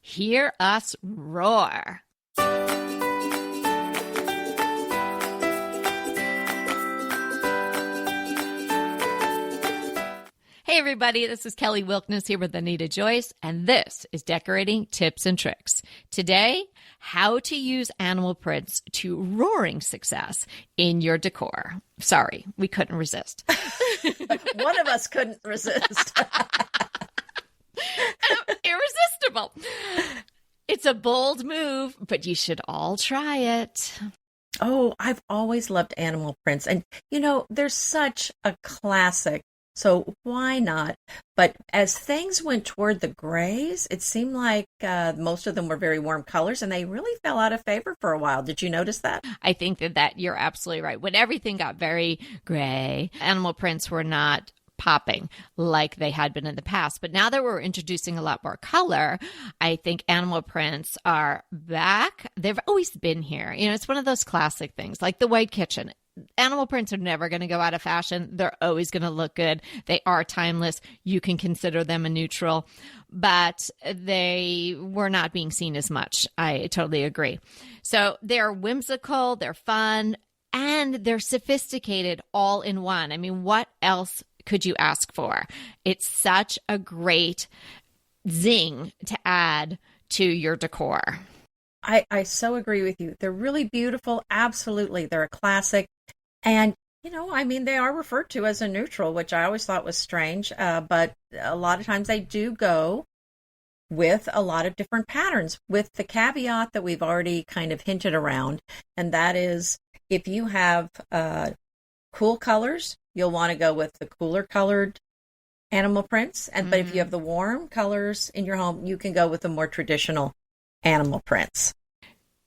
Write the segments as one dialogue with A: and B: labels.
A: hear us roar. Hey everybody, this is Kelly Wilkness here with Anita Joyce, and this is Decorating Tips and Tricks. Today, how to use animal prints to roaring success in your decor. Sorry, we couldn't resist.
B: One of us couldn't resist.
A: Irresistible. It's a bold move, but you should all try it.
B: Oh, I've always loved animal prints. And, they're such a classic. So why not? But as things went toward the grays, it seemed like most of them were very warm colors, and they really fell out of favor for a while. Did you notice that?
A: I think that you're absolutely right. When everything got very gray, animal prints were not popping like they had been in the past. But now that we're introducing a lot more color, I think animal prints are back. They've always been here. It's one of those classic things, like the white kitchen. Animal prints are never going to go out of fashion. They're always going to look good. They are timeless. You can consider them a neutral, but they were not being seen as much. I totally agree. So they're whimsical, they're fun, and they're sophisticated all in one. I mean, what else could you ask for? It's such a great zing to add to your decor.
B: I so agree with you. They're really beautiful. Absolutely. They're a classic. And, they are referred to as a neutral, which I always thought was strange. But a lot of times they do go with a lot of different patterns, with the caveat that we've already kind of hinted around. And that is, if you have cool colors, you'll want to go with the cooler colored animal prints. But if you have the warm colors in your home, you can go with the more traditional animal prints.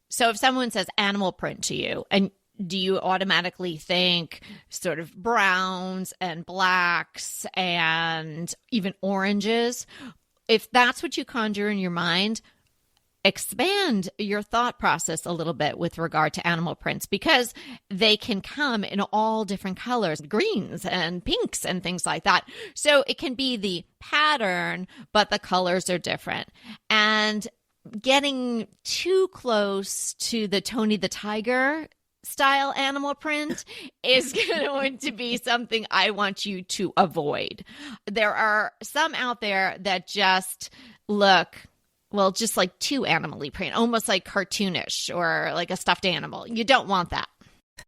A: So if someone says animal print to you, and do you automatically think sort of browns and blacks and even oranges? If that's what you conjure in your mind, expand your thought process a little bit with regard to animal prints, because they can come in all different colors, greens and pinks and things like that. So it can be the pattern, but the colors are different. And getting too close to the Tony the Tiger style animal print is going to be something I want you to avoid. There are some out there that just look, just like too animal-y print, almost like cartoonish or like a stuffed animal. You don't want that.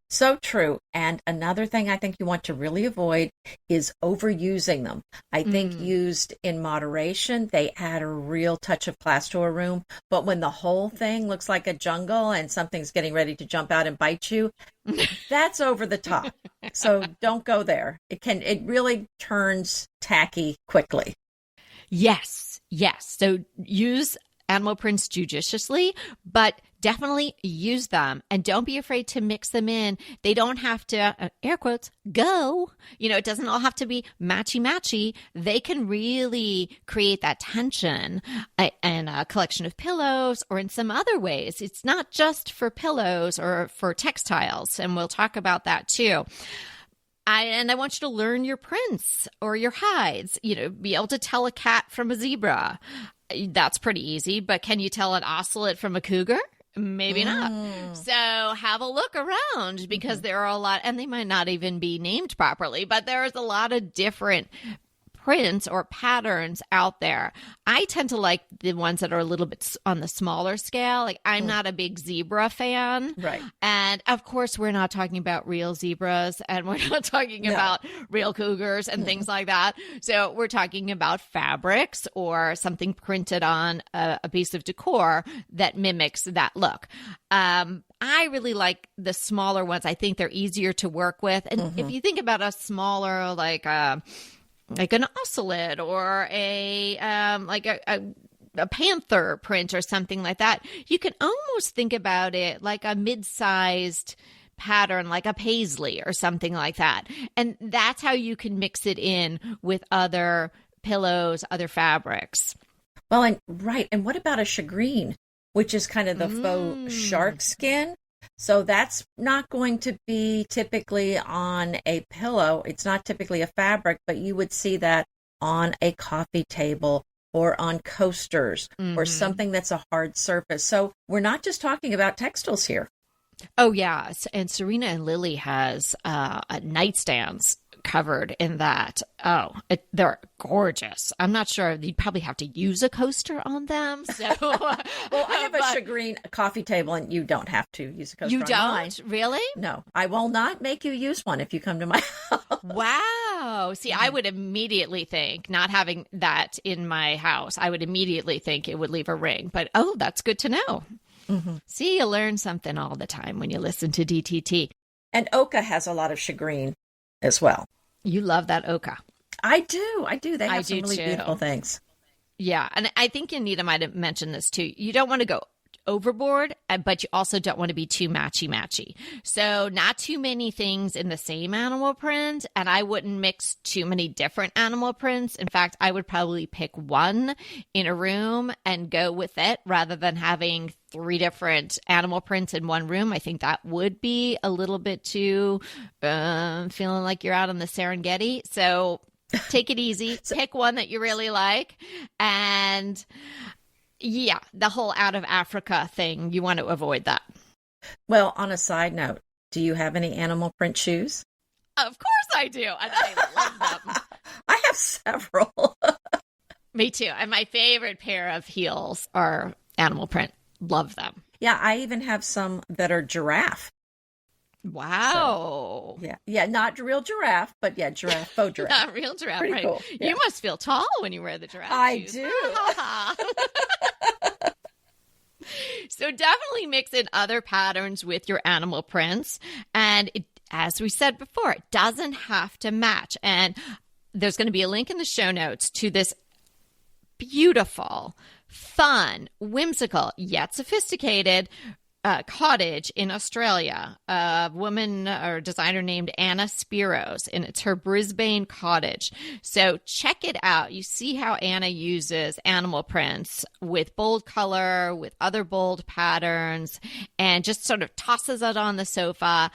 B: So true. And another thing I think you want to really avoid is overusing them. I think used in moderation, they add a real touch of class to a room. But when the whole thing looks like a jungle and something's getting ready to jump out and bite you, that's over the top. So don't go there. It really turns tacky quickly.
A: Yes. So use animal prints judiciously, but definitely use them, and don't be afraid to mix them in. They don't have to, air quotes, go. It doesn't all have to be matchy-matchy. They can really create that tension in a collection of pillows or in some other ways. It's not just for pillows or for textiles, and we'll talk about that too. I want you to learn your prints or your hides, be able to tell a cat from a zebra. That's pretty easy, but can you tell an ocelot from a cougar? Maybe not. So have a look around, because there are a lot, and they might not even be named properly, but there's a lot of different prints or patterns out there. I tend to like the ones that are a little bit on the smaller scale. Like I'm not a big zebra fan.
B: Right.
A: And of course, we're not talking about real zebras, and we're not talking about real cougars and things like that. So we're talking about fabrics or something printed on a piece of decor that mimics that look. I really like the smaller ones. I think they're easier to work with. And if you think about a smaller, like an ocelot or a panther print or something like that, you can almost think about it like a mid-sized pattern, like a paisley or something like that. And that's how you can mix it in with other pillows, other fabrics.
B: Well, and what about a shagreen, which is kind of the faux shark skin? So that's not going to be typically on a pillow. It's not typically a fabric, but you would see that on a coffee table or on coasters or
A: Mm-hmm.
B: something that's a hard surface. So we're not just talking about textiles here.
A: Oh, yeah. And Serena and Lily has nightstands covered in that. Oh, they're gorgeous. I'm not sure. You'd probably have to use a coaster on them. So,
B: Well, I have a shagreen coffee table, and you don't have to use a coaster
A: you
B: on
A: don't?
B: mine.
A: Really?
B: No, I will not make you use one if you come to my house.
A: Wow. See, I would immediately think, not having that in my house, I would immediately think it would leave a ring. But, oh, that's good to know.
B: Mm-hmm.
A: See, you learn something all the time when you listen to DTT.
B: And ochre has a lot of shagreen as well.
A: You love that ochre.
B: I do. They have some really
A: too.
B: beautiful things.
A: Yeah. And I think Anita might have mentioned this too. You don't want to go overboard, but you also don't want to be too matchy-matchy. So not too many things in the same animal print, and I wouldn't mix too many different animal prints. In fact, I would probably pick one in a room and go with it rather than having 3 different animal prints in one room. I think that would be a little bit too feeling like you're out on the Serengeti. So take it easy. Pick one that you really like. And yeah, the whole out of Africa thing, you want to avoid that.
B: Well, on a side note, do you have any animal print shoes?
A: Of course I do. And I love them.
B: I have several.
A: Me too. And my favorite pair of heels are animal print. Love them.
B: Yeah, I even have some that are giraffe.
A: Wow.
B: So, yeah, not real giraffe, but yeah, faux giraffe.
A: Not real giraffe,
B: Pretty
A: right?
B: cool. Yeah.
A: You must feel tall when you wear the giraffe
B: I
A: shoes.
B: do.
A: So definitely mix in other patterns with your animal prints. And as we said before, it doesn't have to match. And there's going to be a link in the show notes to this beautiful, fun, whimsical, yet sophisticated cottage in Australia. A woman or designer named Anna Spiros, and it's her Brisbane cottage. So check it out. You see how Anna uses animal prints with bold color, with other bold patterns, and just sort of tosses it on the sofa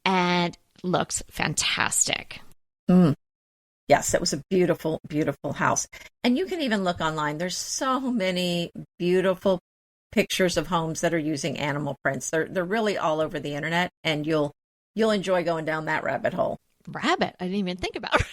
A: and looks fantastic.
B: Mm. Yes, it was a beautiful, beautiful house. And you can even look online. There's so many beautiful pictures of homes that are using animal prints. They're really all over the internet, and you'll enjoy going down that rabbit hole.
A: Rabbit? I didn't even think about it.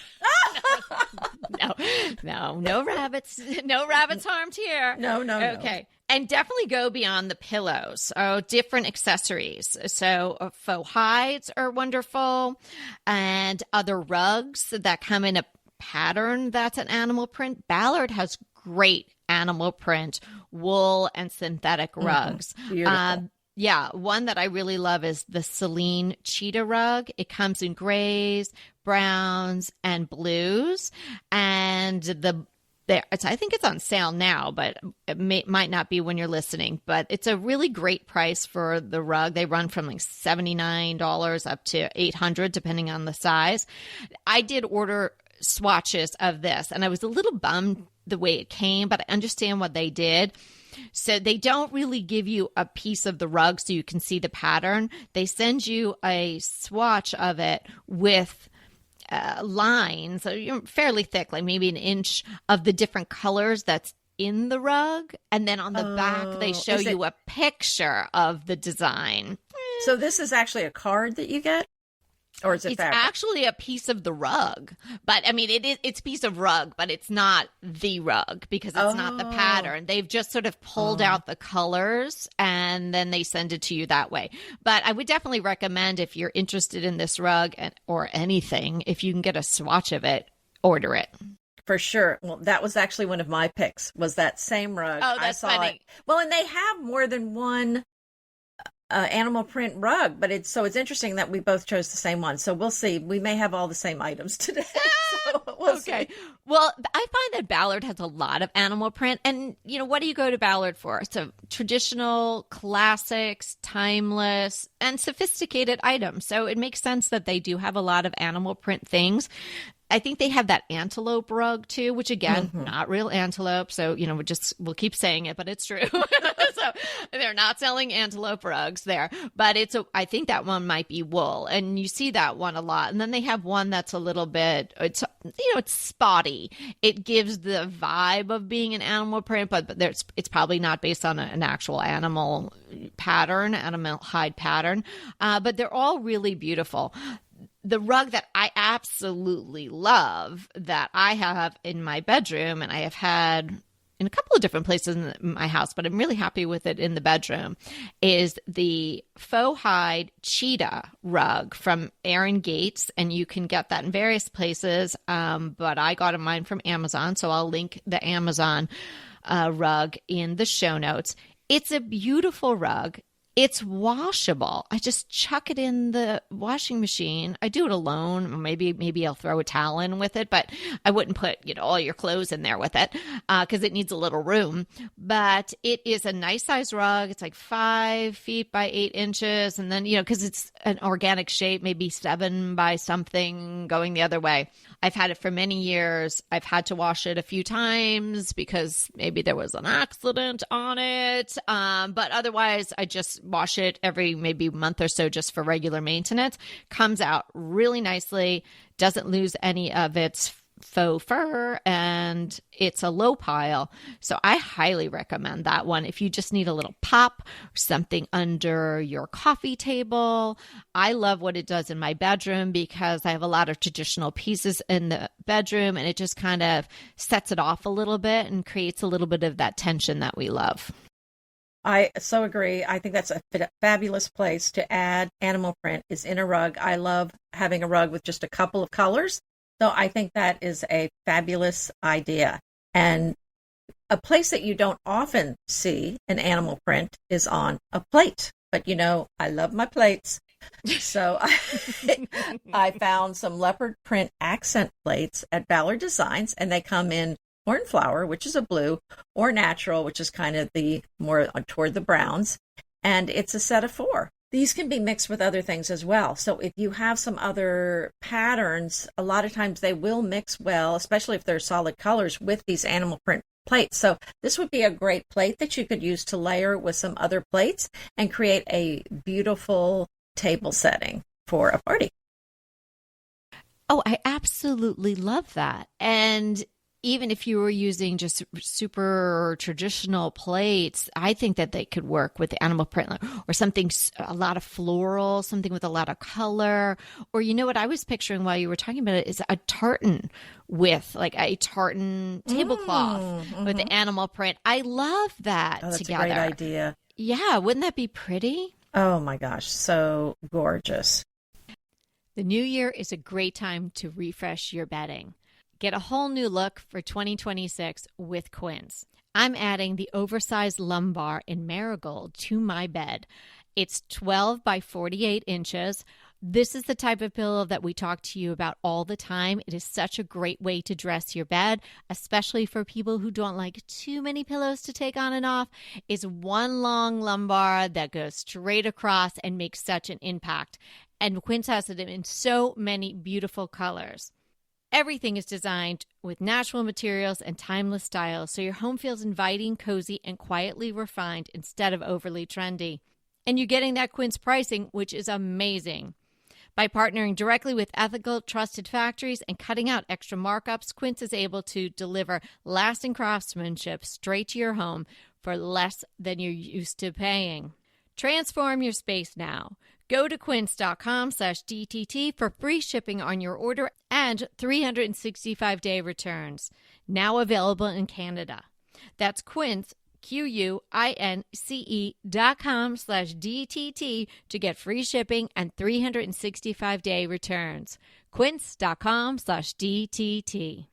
A: No rabbits. No rabbits harmed here.
B: No.
A: Okay. And definitely go beyond the pillows. Oh, different accessories. So faux hides are wonderful, and other rugs that come in a pattern that's an animal print. Ballard has great animal print wool and synthetic rugs.
B: Beautiful.
A: Yeah, one that I really love is the Celine cheetah rug. It comes in grays, browns, and blues. And I think it's on sale now, but it might not be when you're listening. But it's a really great price for the rug. They run from like $79 up to $800, depending on the size. I did order swatches of this, and I was a little bummed the way it came, but I understand what they did. So they don't really give you a piece of the rug so you can see the pattern. They send you a swatch of it with lines, fairly thick, like maybe an inch of the different colors that's in the rug. And then on the back, they show you a picture of the design.
B: So this is actually a card that you get? Or is it fabric?
A: It's actually a piece of the rug. But, I mean, it's a piece of rug, but it's not the rug because it's not the pattern. They've just sort of pulled out the colors and then they send it to you that way. But I would definitely recommend, if you're interested in this rug or anything, if you can get a swatch of it, order it.
B: For sure. Well, that was actually one of my picks, was that same rug.
A: Oh, that's funny.
B: Well, and they have more than one animal print rug, but it's interesting that we both chose the same one. So we'll see. We may have all the same items today. So we'll see.
A: Well, I find that Ballard has a lot of animal print. And, what do you go to Ballard for? So traditional, classics, timeless, and sophisticated items. So it makes sense that they do have a lot of animal print things. I think they have that antelope rug too, which again, not real antelope. So, we'll keep saying it, but it's true. So they're not selling antelope rugs there, but I think that one might be wool, and you see that one a lot. And then they have one that's a little bit, it's spotty. It gives the vibe of being an animal print, but it's probably not based on an actual animal pattern, animal hide pattern. But they're all really beautiful. The rug that I absolutely love that I have in my bedroom, and I have had in a couple of different places in my house, but I'm really happy with it in the bedroom, is the faux hide cheetah rug from Aaron Gates. And you can get that in various places, but I got mine from Amazon, so I'll link the Amazon rug in the show notes. It's a beautiful rug. It's washable. I just chuck it in the washing machine. I do it alone. Maybe I'll throw a towel in with it, but I wouldn't put, all your clothes in there with it because it needs a little room. But it is a nice size rug. It's like 5 feet by 8 inches. And then, because it's an organic shape, maybe 7 by something going the other way. I've had it for many years. I've had to wash it a few times because maybe there was an accident on it. But otherwise, I just wash it every maybe month or so just for regular maintenance. Comes out really nicely, doesn't lose any of its faux fur, and it's a low pile. So I highly recommend that one if you just need a little pop or something under your coffee table. I love what it does in my bedroom because I have a lot of traditional pieces in the bedroom, and it just kind of sets it off a little bit and creates a little bit of that tension that we love.
B: I so agree. I think that's a fabulous place to add animal print is in a rug. I love having a rug with just a couple of colors. So I think that is a fabulous idea. And a place that you don't often see an animal print is on a plate. But I love my plates. So I found some leopard print accent plates at Ballard Designs, and they come in cornflower, which is a blue, or natural, which is kind of the more toward the browns. And it's a set of 4. These can be mixed with other things as well. So if you have some other patterns, a lot of times they will mix well, especially if they're solid colors, with these animal print plates. So this would be a great plate that you could use to layer with some other plates and create a beautiful table setting for a party.
A: Oh, I absolutely love that. And even if you were using just super traditional plates, I think that they could work with the animal print or something, a lot of floral, something with a lot of color. Or what I was picturing while you were talking about it is a tartan with like a tartan tablecloth with the animal print. I love that
B: that's
A: together.
B: That's a great idea.
A: Yeah, wouldn't that be pretty?
B: Oh my gosh, so gorgeous.
A: The new year is a great time to refresh your bedding. Get a whole new look for 2026 with Quince. I'm adding the oversized lumbar in marigold to my bed. It's 12 by 48 inches. This is the type of pillow that we talk to you about all the time. It is such a great way to dress your bed, especially for people who don't like too many pillows to take on and off. It's one long lumbar that goes straight across and makes such an impact. And Quince has it in so many beautiful colors. Everything is designed with natural materials and timeless styles, so your home feels inviting, cozy, and quietly refined instead of overly trendy. And you're getting that Quince pricing, which is amazing. By partnering directly with ethical, trusted factories and cutting out extra markups, Quince is able to deliver lasting craftsmanship straight to your home for less than you're used to paying. Transform your space now. Go to quince.com/DTT for free shipping on your order and 365-day returns. Now available in Canada. That's Quince, QUINCE.com/DTT to get free shipping and 365-day returns. Quince.com/DTT.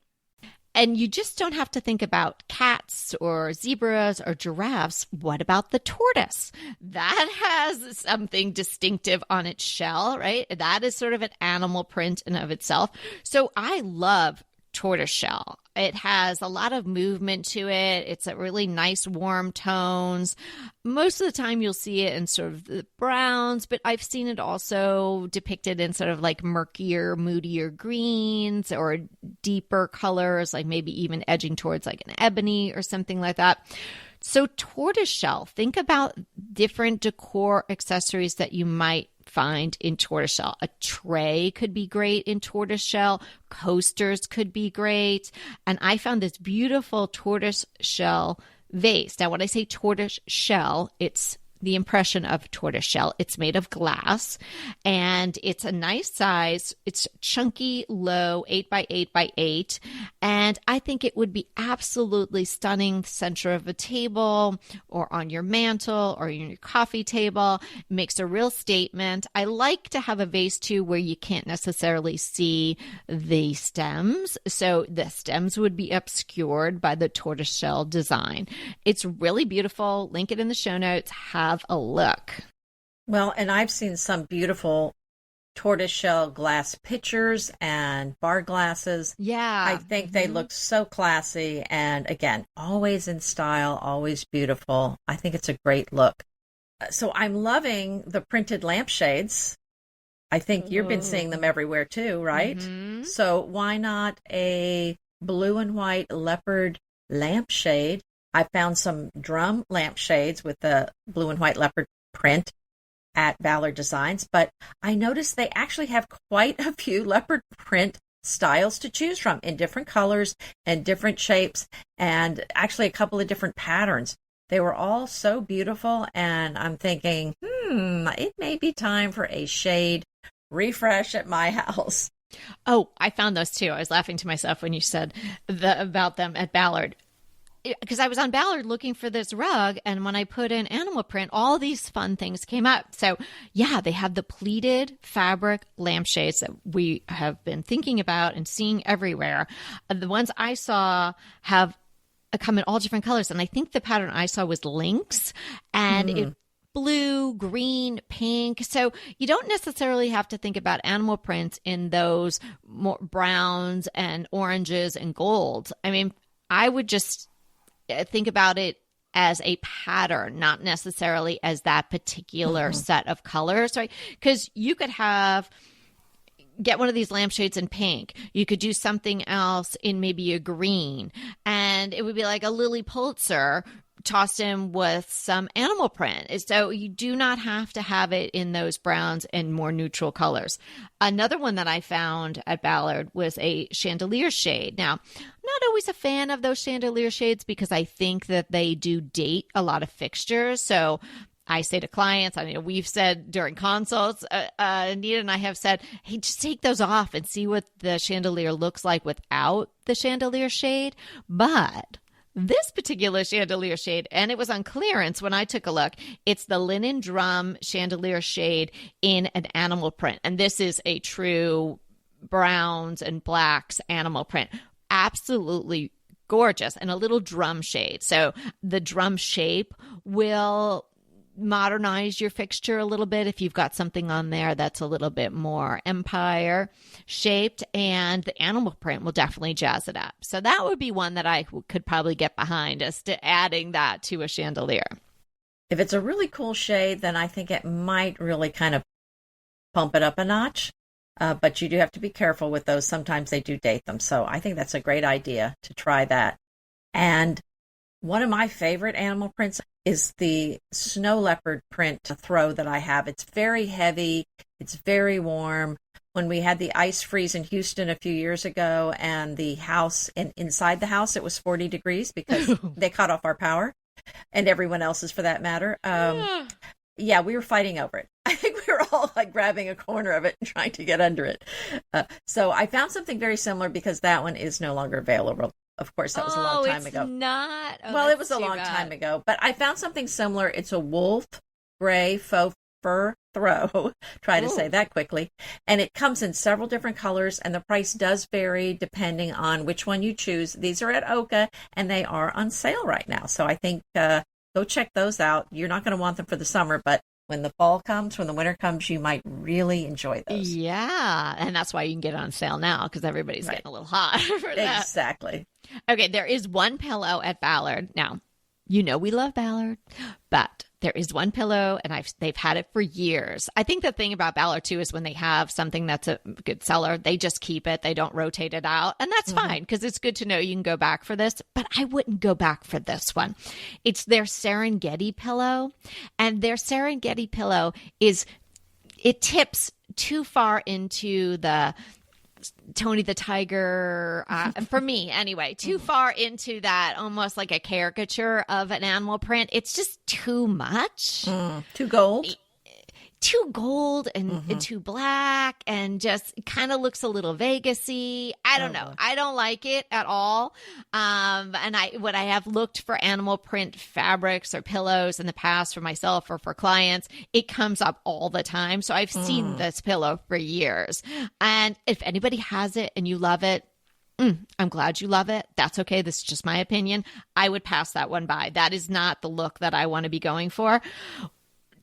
A: And you just don't have to think about cats or zebras or giraffes. What about the tortoise? That has something distinctive on its shell, right? That is sort of an animal print in of itself. So I love tortoiseshell. It has a lot of movement to it. It's a really nice warm tones. Most of the time you'll see it in sort of the browns, but I've seen it also depicted in sort of like murkier, moodier greens or deeper colors, like maybe even edging towards like an ebony or something like that. So tortoiseshell, think about different decor accessories that you might find in tortoiseshell. A tray could be great in tortoiseshell. Coasters could be great. And I found this beautiful tortoiseshell vase. Now, when I say tortoiseshell, it's the impression of tortoiseshell. It's made of glass and it's a nice size. It's chunky, low, 8 by 8 by 8. And I think it would be absolutely stunning center of a table or on your mantle or on your coffee table. It makes a real statement. I like to have a vase too where you can't necessarily see the stems. So the stems would be obscured by the tortoiseshell design. It's really beautiful. Link it in the show notes. Have a look.
B: Well, and I've seen some beautiful tortoiseshell glass pitchers and bar glasses.
A: Yeah.
B: I think they look so classy and, again, always in style, always beautiful. I think it's a great look. So I'm loving the printed lampshades. I think you've been seeing them everywhere too, right? Mm-hmm. So why not a blue and white leopard lampshade? I found some drum lampshades with the blue and white leopard print at Ballard Designs, but I noticed they actually have quite a few leopard print styles to choose from in different colors and different shapes, and actually a couple of different patterns. They were all so beautiful, and I'm thinking, it may be time for a shade refresh at my house.
A: Oh, I found those too. I was laughing to myself when you said about them at Ballard. Because I was on Ballard looking for this rug, and when I put in animal print, all these fun things came up. So yeah, they have the pleated fabric lampshades that we have been thinking about and seeing everywhere. The ones I saw have come in all different colors, and I think the pattern I saw was lynx, and it blue, green, pink. So you don't necessarily have to think about animal prints in those more browns and oranges and golds. I mean, I would just think about it as a pattern, not necessarily as that particular set of colors, right? Because you could get one of these lampshades in pink. You could do something else in maybe a green, and it would be like a Lily Pulitzer tossed in with some animal print. So you do not have to have it in those browns and more neutral colors. Another one that I found at Ballard was a chandelier shade. Now, I'm not always a fan of those chandelier shades because I think that they do date a lot of fixtures. So I say to clients, I mean, we've said during consults, Anita and I have said, hey, just take those off and see what the chandelier looks like without the chandelier shade. But this particular chandelier shade, and it was on clearance when I took a look, it's the linen drum chandelier shade in an animal print. And this is a true browns and blacks animal print. Absolutely gorgeous, and a little drum shade. So the drum shape will modernize your fixture a little bit if you've got something on there that's a little bit more empire shaped, and the animal print will definitely jazz it up. So that would be one that I could probably get behind, as to adding that to a chandelier.
B: If it's a really cool shade, then I think it might really kind of pump it up a notch. But you do have to be careful with those. Sometimes they do date them. So I think that's a great idea to try that. And one of my favorite animal prints is the snow leopard print throw that I have. It's very heavy. It's very warm. When we had the ice freeze in Houston a few years ago, and the house, and inside the house, it was 40 degrees because they cut off our power, and everyone else's for that matter. Yeah, we were fighting over it. I think we were all like grabbing a corner of it and trying to get under it. So I found something very similar because that one is no longer available. Of course, that was a long time ago.
A: Not. Oh,
B: well, it was a long time ago, but I found something similar. It's a wolf gray faux fur throw. Try to say that quickly. And it comes in several different colors, and the price does vary depending on which one you choose. These are at Oka, and they are on sale right now. So I think go check those out. You're not going to want them for the summer, but when the fall comes, when the winter comes, you might really enjoy those.
A: Yeah. And that's why you can get it on sale now, because everybody's getting a little hot for that.
B: Exactly.
A: Okay, there is one pillow at Ballard. Now, you know we love Ballard, but there is one pillow, and they've had it for years. I think the thing about Ballard, too, is when they have something that's a good seller, they just keep it. They don't rotate it out. And that's fine, because it's good to know you can go back for this. But I wouldn't go back for this one. It's their Serengeti pillow. And their Serengeti pillow it tips too far into the Tony the Tiger, for me anyway, too far into that, almost like a caricature of an animal print. It's just too much.
B: Too gold.
A: Too gold and too black, and just kind of looks a little Vegas-y. I don't know. I don't like it at all. And when I have looked for animal print fabrics or pillows in the past for myself or for clients, it comes up all the time. So I've seen this pillow for years. And if anybody has it and you love it, I'm glad you love it. That's okay. This is just my opinion. I would pass that one by. That is not the look that I want to be going for.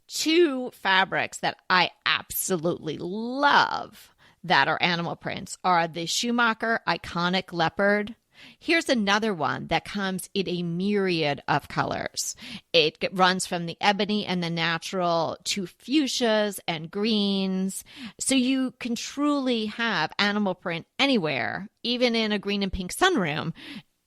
A: Two fabrics that I absolutely love that are animal prints are the Schumacher Iconic Leopard. Here's another one that comes in a myriad of colors. It runs from the ebony and the natural to fuchsias and greens. So you can truly have animal print anywhere, even in a green and pink sunroom,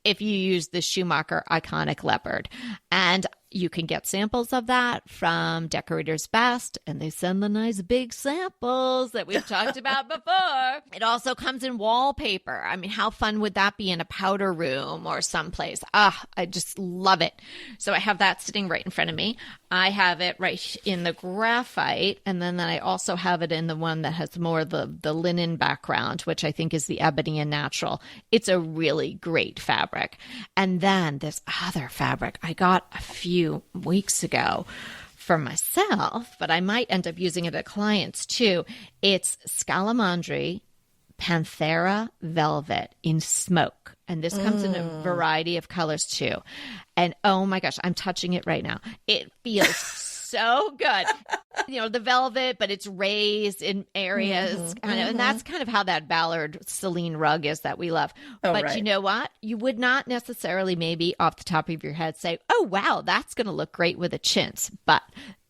A: if you use the Schumacher Iconic Leopard. And you can get samples of that from Decorator's Best, and they send the nice big samples that we've talked about before. It also comes in wallpaper. I mean, how fun would that be in a powder room or someplace? I just love it. So I have that sitting right in front of me. I have it right in the graphite, and then I also have it in the one that has more of the linen background, which I think is the ebony and natural. It's a really great fabric. And then this other fabric I got a few weeks ago for myself, but I might end up using it at clients too. It's Scalamandri Panthera Velvet in smoke. And this comes in a variety of colors too. And oh my gosh, I'm touching it right now. It feels so good. You know, the velvet, but it's raised in areas. And that's kind of how that Ballard Celine rug is that we love. But you know what? You would not necessarily maybe off the top of your head say, oh, wow, that's going to look great with a chintz. But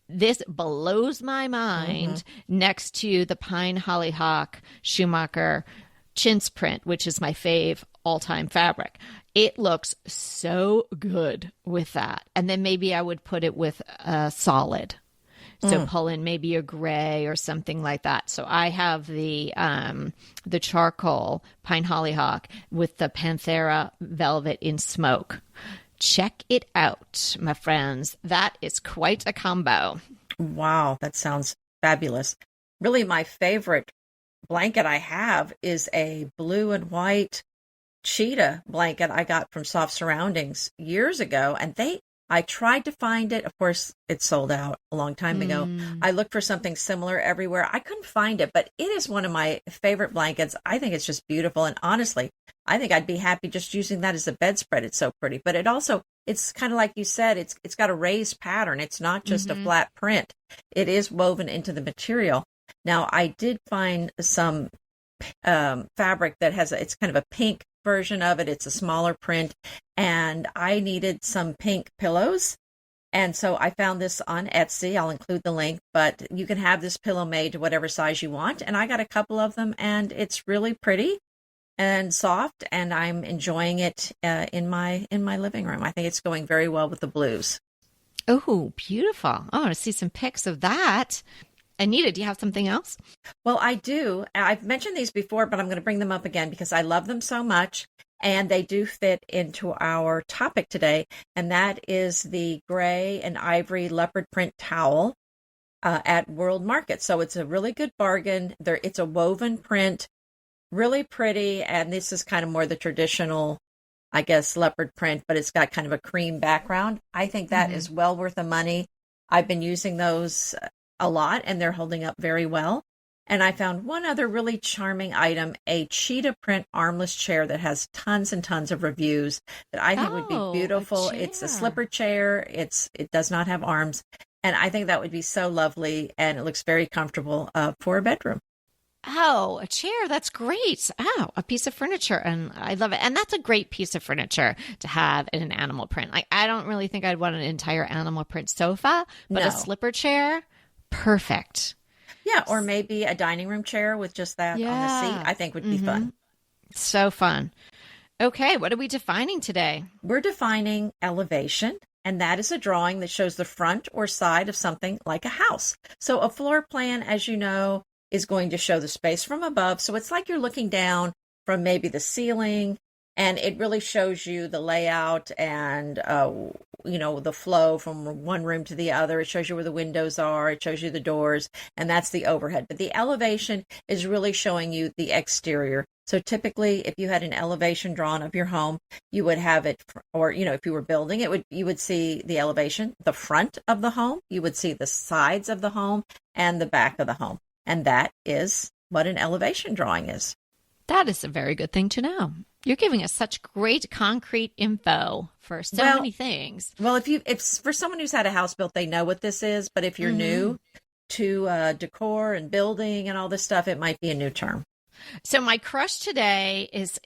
A: this blows my mind next to the Pine Hollyhock Schumacher chintz print, which is my fave all-time fabric. It looks so good with that. And then maybe I would put it with a solid. So pull in maybe a gray or something like that. So I have the charcoal Pine Hollyhock with the Panthera Velvet in smoke. Check it out, my friends. That is quite a combo.
B: Wow, that sounds fabulous. Really, my favorite blanket I have is a blue and white cheetah blanket I got from Soft Surroundings years ago, and I tried to find it. Of course, it sold out a long time ago. I looked for something similar everywhere. I couldn't find it, but it is one of my favorite blankets. I think it's just beautiful. And honestly, I think I'd be happy just using that as a bedspread. It's so pretty. But it's kind of like you said, it's got a raised pattern. It's not just a flat print. It is woven into the material. Now, I did find some fabric that it's kind of a pink version of it. It's a smaller print, and I needed some pink pillows, and so I found this on Etsy. I'll include the link, but you can have this pillow made to whatever size you want, and I got a couple of them, and it's really pretty and soft, and I'm enjoying it in my living room. I think it's going very well with the blues.
A: Oh, beautiful. I want to see some pics of that. Anita, do you have something else?
B: Well, I do. I've mentioned these before, but I'm going to bring them up again because I love them so much, and they do fit into our topic today, and that is the gray and ivory leopard print towel at World Market. So it's a really good bargain. It's a woven print, really pretty, and this is kind of more the traditional, I guess, leopard print, but it's got kind of a cream background. I think that is well worth the money. I've been using those a lot, and they're holding up very well. And I found one other really charming item, a cheetah print armless chair that has tons and tons of reviews that I think would be beautiful. It's a slipper chair. It does not have arms, And I think that would be so lovely, and it looks very comfortable for a bedroom.
A: Oh, a chair. That's great. Oh, a piece of furniture. And I love it. And that's a great piece of furniture to have in an animal print. Like, I don't really think I'd want an entire animal print sofa, but a slipper chair, perfect.
B: Yeah, or maybe a dining room chair with just that on the seat, I think would be fun.
A: So fun. Okay, what are we defining today?
B: We're defining elevation, and that is a drawing that shows the front or side of something like a house. So a floor plan, as you know, is going to show the space from above. So it's like you're looking down from maybe the ceiling, and it really shows you the layout and, the flow from one room to the other. It shows you where the windows are. It shows you the doors, and that's the overhead. But the elevation is really showing you the exterior. So typically, if you had an elevation drawn of your home, you would have it, or, if you were building it, you would see the elevation, the front of the home, you would see the sides of the home, and the back of the home. And that is what an elevation drawing is.
A: That is a very good thing to know. You're giving us such great concrete info for so many things.
B: Well, if for someone who's had a house built, they know what this is. But if you're new to decor and building and all this stuff, it might be a new term.
A: So my crush today is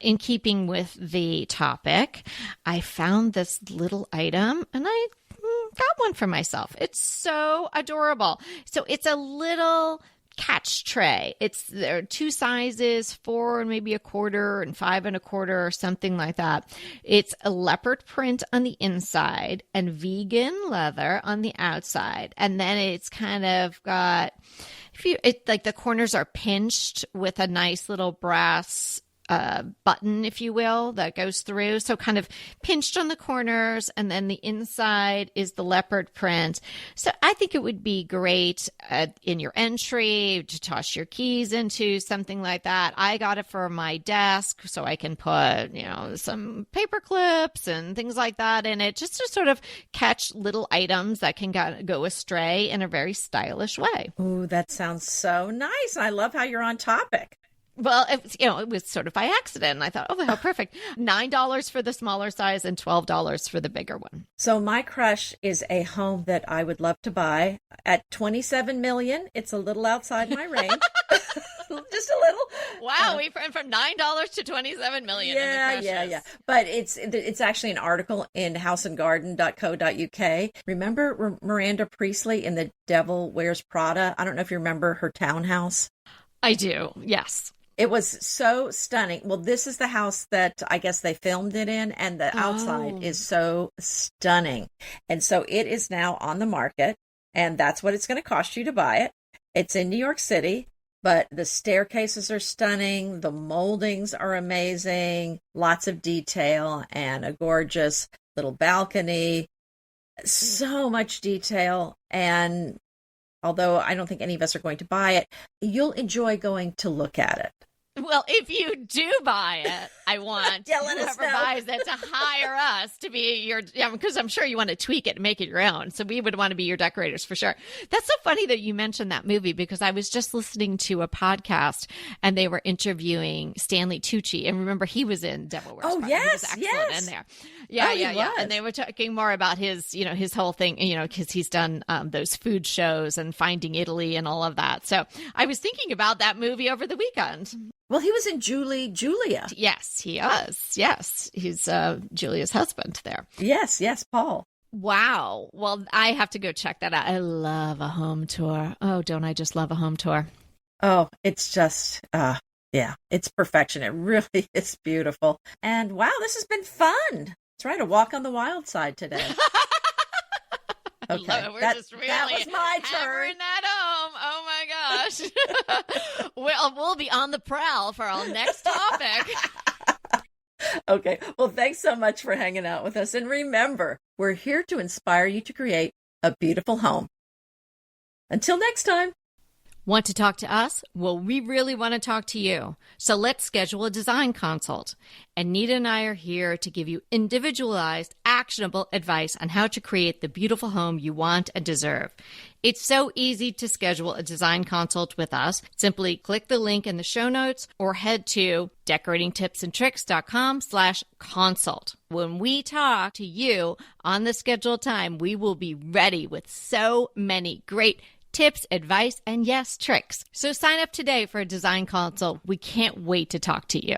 A: in keeping with the topic. I found this little item and I got one for myself. It's so adorable. So it's a little catch tray. There are two sizes, 4 and maybe 1/4 and 5 1/4 or something like that. It's a leopard print on the inside and vegan leather on the outside. And then it's kind of got, like the corners are pinched with a nice little brass button, if you will, that goes through. So kind of pinched on the corners, and then the inside is the leopard print. So I think it would be great in your entry to toss your keys into, something like that. I got it for my desk so I can put, some paper clips and things like that in it, just to sort of catch little items that can go astray in a very stylish way.
B: Ooh, that sounds so nice. I love how you're on topic.
A: Well, it was sort of by accident. And I thought, how perfect. $9 for the smaller size and $12 for the bigger one.
B: So my crush is a home that I would love to buy at $27 million. It's a little outside my range. Just a little.
A: Wow, we went from $9 to $27 million.
B: Yeah. But it's actually an article in houseandgarden.co.uk. Remember Miranda Priestley in The Devil Wears Prada? I don't know if you remember her townhouse.
A: I do, yes.
B: It was so stunning. Well, this is the house that I guess they filmed it in, and the outside is so stunning. And so it is now on the market, and that's what it's going to cost you to buy it. It's in New York City, but the staircases are stunning. The moldings are amazing. Lots of detail and a gorgeous little balcony. So much detail. And although I don't think any of us are going to buy it, you'll enjoy going to look at it.
A: Well, if you do buy it, I want whoever buys it to hire us to be your, because I'm sure you want to tweak it and make it your own. So we would want to be your decorators for sure. That's so funny that you mentioned that movie, because I was just listening to a podcast and they were interviewing Stanley Tucci. And remember, he was in Devil Wears Prada.
B: Yes,
A: he was excellent in there. Yeah. And they were talking more about his, his whole thing, because he's done those food shows and Finding Italy and all of that. So I was thinking about that movie over the weekend.
B: Well, he was in Julia.
A: Yes, he was. Yes, he's Julia's husband there.
B: Yes, Paul.
A: Wow. Well, I have to go check that out. I love a home tour. Oh, don't I just love a home tour?
B: Oh, it's just, it's perfection. It really is beautiful. And wow, this has been fun. That's right, a walk on the wild side today. Okay,
A: we're just really
B: that was my turn.
A: Hammering that home. Oh my gosh. We'll be on the prowl for our next topic.
B: Okay. Well, thanks so much for hanging out with us. And remember, we're here to inspire you to create a beautiful home. Until next time.
A: Want to talk to us? Well, we really want to talk to you. So let's schedule a design consult. Anita and I are here to give you individualized, actionable advice on how to create the beautiful home you want and deserve. It's so easy to schedule a design consult with us. Simply click the link in the show notes or head to decoratingtipsandtricks.com/consult. When we talk to you on the scheduled time, we will be ready with so many great tips, advice, and yes, tricks. So sign up today for a design consult. We can't wait to talk to you.